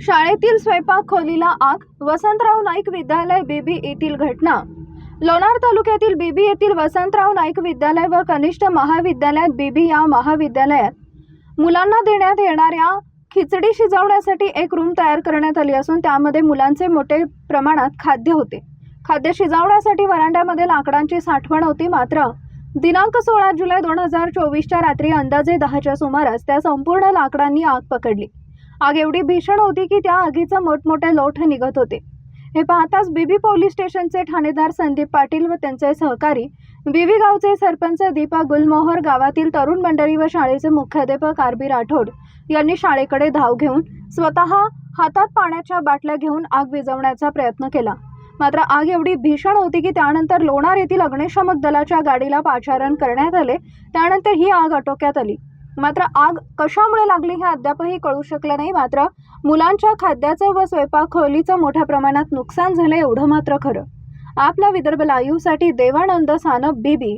शाळेतील स्वयंपाक खोलीला आग, वसंतराव नाईक विद्यालय बीबी येथील घटना। लोणार तालुक्यातील बीबी येथील वसंतराव नाईक विद्यालय व कनिष्ठ महाविद्यालयात बीबी या महाविद्यालयात मुलांना देण्यात येणाऱ्या खिचडी शिजवण्यासाठी एक रूम तयार करण्यात आली असून त्यामध्ये मुलांचे मोठे प्रमाणात खाद्य होते। खाद्य शिजवण्यासाठी वरांड्यामध्ये लाकडांची साठवण होती। मात्र दिनांक 16 जुलै 2024च्या रात्री अंदाजे 10च्या सुमारास त्या संपूर्ण लाकडांनी आग पकडली। आग एवढी भीषण होती की त्या आगीचे मोठमोठे लोट निघत होते। हे पाहताच बीबी पोलीस स्टेशनचे ठाणेदार संदीप पाटील व त्यांचे सहकारी, बीबी गावचे सरपंच दीपा गुलमोहर, गावातील तरुण मंडळी व शाळेचे मुख्याध्यापक आरबी राठोड यांनी शाळेकडे धाव घेऊन स्वतः हातात पाण्याच्या बाटल्या घेऊन आग विझवण्याचा प्रयत्न केला। मात्र आग एवढी भीषण होती की त्यानंतर लोणार येथील अग्निशमन दलाच्या गाडीला पाचारण करण्यात आले। त्यानंतर ही आग आटोक्यात आली। मात्र आग कशामुळे लागली हे अद्यापही कळू शकले नाही। मात्र मुलांच्या खाद्याचं व स्वयंपाक खोलीचं मोठ्या प्रमाणात नुकसान झालं एवढं मात्र खरं। आपला विदर्भ लाईव्ह साठी देवानंद सानप, बीबी।